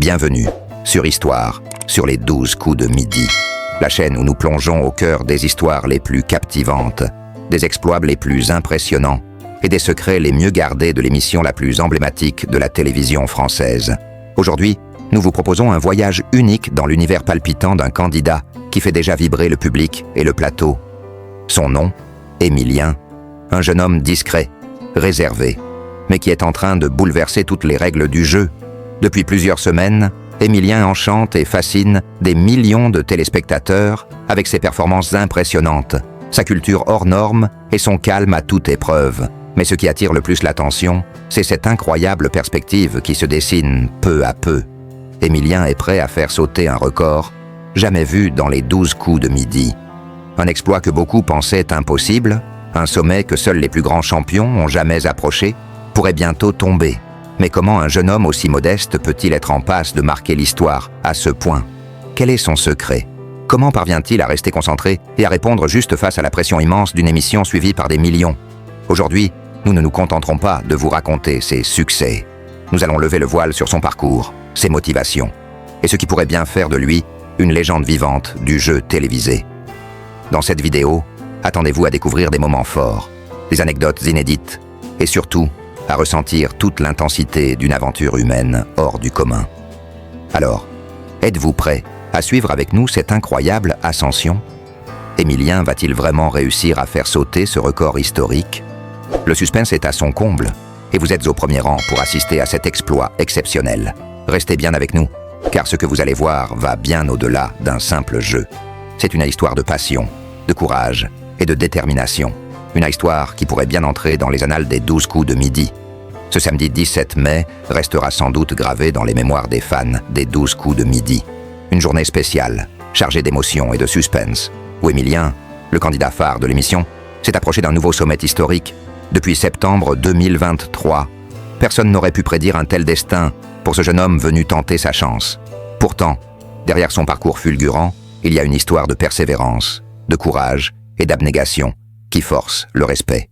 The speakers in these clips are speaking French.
Bienvenue sur Histoire, sur les 12 coups de midi. La chaîne où nous plongeons au cœur des histoires les plus captivantes, des exploits les plus impressionnants et des secrets les mieux gardés de l'émission la plus emblématique de la télévision française. Aujourd'hui, nous vous proposons un voyage unique dans l'univers palpitant d'un candidat qui fait déjà vibrer le public et le plateau. Son nom, Émilien, un jeune homme discret, réservé, mais qui est en train de bouleverser toutes les règles du jeu. Depuis plusieurs semaines, Émilien enchante et fascine des millions de téléspectateurs avec ses performances impressionnantes, sa culture hors norme et son calme à toute épreuve. Mais ce qui attire le plus l'attention, c'est cette incroyable perspective qui se dessine peu à peu. Émilien est prêt à faire sauter un record jamais vu dans les 12 coups de midi. Un exploit que beaucoup pensaient impossible, un sommet que seuls les plus grands champions ont jamais approché, pourrait bientôt tomber. Mais comment un jeune homme aussi modeste peut-il être en passe de marquer l'histoire à ce point? Quel est son secret? Comment parvient-il à rester concentré et à répondre juste face à la pression immense d'une émission suivie par des millions? Aujourd'hui, nous ne nous contenterons pas de vous raconter ses succès. Nous allons lever le voile sur son parcours, ses motivations, et ce qui pourrait bien faire de lui une légende vivante du jeu télévisé. Dans cette vidéo, attendez-vous à découvrir des moments forts, des anecdotes inédites, et surtout, à ressentir toute l'intensité d'une aventure humaine hors du commun. Alors, êtes-vous prêt à suivre avec nous cette incroyable ascension? Émilien va-t-il vraiment réussir à faire sauter ce record historique? Le suspense est à son comble, et vous êtes au premier rang pour assister à cet exploit exceptionnel. Restez bien avec nous, car ce que vous allez voir va bien au-delà d'un simple jeu. C'est une histoire de passion, de courage et de détermination. Une histoire qui pourrait bien entrer dans les annales des 12 coups de midi. Ce samedi 17 mai restera sans doute gravé dans les mémoires des fans des 12 coups de midi. Une journée spéciale, chargée d'émotions et de suspense, où Émilien, le candidat phare de l'émission, s'est approché d'un nouveau sommet historique. Depuis septembre 2023, personne n'aurait pu prédire un tel destin pour ce jeune homme venu tenter sa chance. Pourtant, derrière son parcours fulgurant, il y a une histoire de persévérance, de courage et d'abnégation qui force le respect.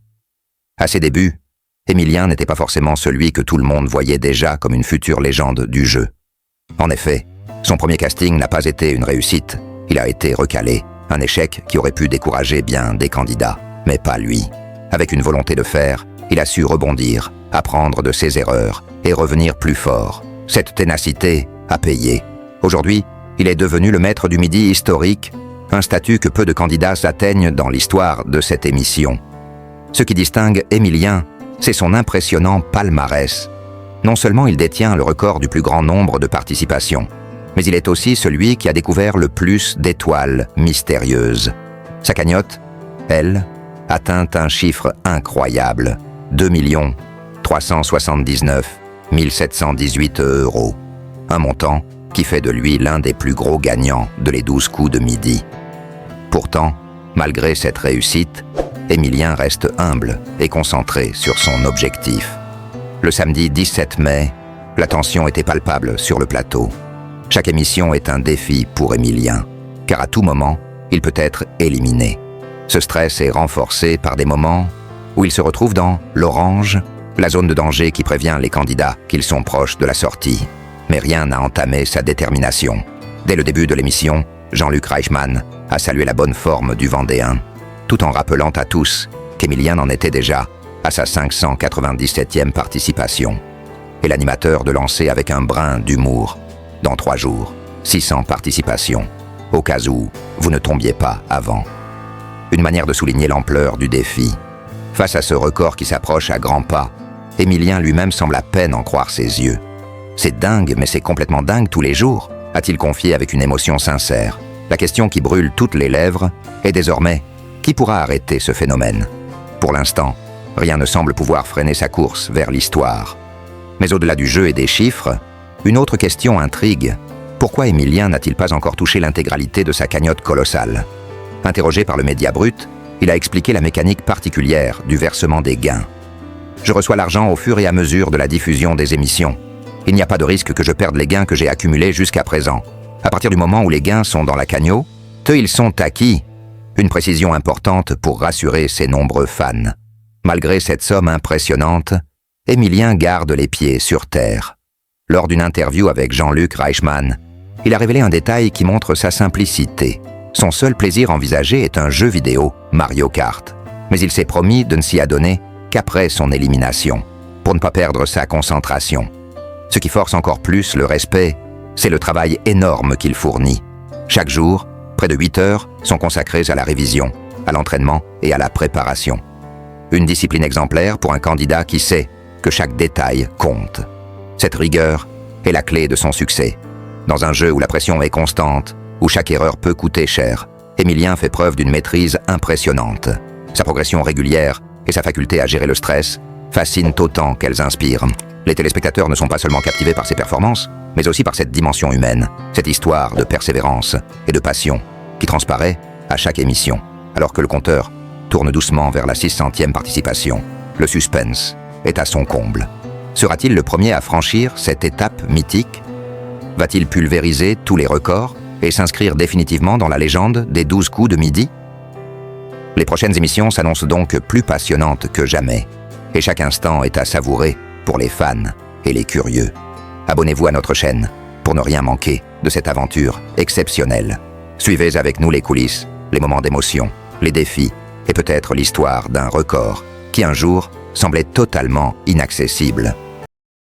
À ses débuts, Émilien n'était pas forcément celui que tout le monde voyait déjà comme une future légende du jeu. En effet, son premier casting n'a pas été une réussite. Il a été recalé, un échec qui aurait pu décourager bien des candidats, mais pas lui. Avec une volonté de faire, il a su rebondir, apprendre de ses erreurs et revenir plus fort. Cette ténacité a payé. Aujourd'hui, il est devenu le maître du midi historique, un statut que peu de candidats atteignent dans l'histoire de cette émission. Ce qui distingue Émilien, c'est son impressionnant palmarès. Non seulement il détient le record du plus grand nombre de participations, mais il est aussi celui qui a découvert le plus d'étoiles mystérieuses. Sa cagnotte, elle, atteint un chiffre incroyable, 2 379 718 €. Un montant qui fait de lui l'un des plus gros gagnants de les 12 coups de midi. Pourtant, malgré cette réussite, Émilien reste humble et concentré sur son objectif. Le samedi 17 mai, la tension était palpable sur le plateau. Chaque émission est un défi pour Émilien, car à tout moment, il peut être éliminé. Ce stress est renforcé par des moments où il se retrouve dans l'orange, la zone de danger qui prévient les candidats qu'ils sont proches de la sortie. Mais rien n'a entamé sa détermination. Dès le début de l'émission, Jean-Luc Reichmann a salué la bonne forme du Vendéen, tout en rappelant à tous qu'Émilien en était déjà à sa 597e participation. Et l'animateur de lancer avec un brin d'humour. Dans 3 jours, 600 participations, au cas où vous ne tombiez pas avant. Une manière de souligner l'ampleur du défi. Face à ce record qui s'approche à grands pas, Émilien lui-même semble à peine en croire ses yeux. « C'est dingue, mais c'est complètement dingue tous les jours », a-t-il confié avec une émotion sincère. La question qui brûle toutes les lèvres est désormais « Qui pourra arrêter ce phénomène ?» Pour l'instant, rien ne semble pouvoir freiner sa course vers l'histoire. Mais au-delà du jeu et des chiffres, une autre question intrigue. Pourquoi Émilien n'a-t-il pas encore touché l'intégralité de sa cagnotte colossale? Interrogé par le Média Brut, il a expliqué la mécanique particulière du versement des gains. « Je reçois l'argent au fur et à mesure de la diffusion des émissions. Il n'y a pas de risque que je perde les gains que j'ai accumulés jusqu'à présent. À partir du moment où les gains sont dans la cagnotte, ils sont acquis. » Une précision importante pour rassurer ses nombreux fans. Malgré cette somme impressionnante, Émilien garde les pieds sur terre. Lors d'une interview avec Jean-Luc Reichmann, il a révélé un détail qui montre sa simplicité. Son seul plaisir envisagé est un jeu vidéo, Mario Kart. Mais il s'est promis de ne s'y adonner qu'après son élimination, pour ne pas perdre sa concentration. Ce qui force encore plus le respect, c'est le travail énorme qu'il fournit. Chaque jour, près de 8 heures sont consacrées à la révision, à l'entraînement et à la préparation. Une discipline exemplaire pour un candidat qui sait que chaque détail compte. Cette rigueur est la clé de son succès. Dans un jeu où la pression est constante, où chaque erreur peut coûter cher, Émilien fait preuve d'une maîtrise impressionnante. Sa progression régulière et sa faculté à gérer le stress fascinent autant qu'elles inspirent. Les téléspectateurs ne sont pas seulement captivés par ses performances, mais aussi par cette dimension humaine, cette histoire de persévérance et de passion qui transparaît à chaque émission. Alors que le compteur tourne doucement vers la 600e participation, le suspense est à son comble. Sera-t-il le premier à franchir cette étape mythique? Va-t-il pulvériser tous les records et s'inscrire définitivement dans la légende des 12 coups de midi? Les prochaines émissions s'annoncent donc plus passionnantes que jamais, et chaque instant est à savourer pour les fans et les curieux. Abonnez-vous à notre chaîne pour ne rien manquer de cette aventure exceptionnelle. Suivez avec nous les coulisses, les moments d'émotion, les défis et peut-être l'histoire d'un record qui un jour semblait totalement inaccessible.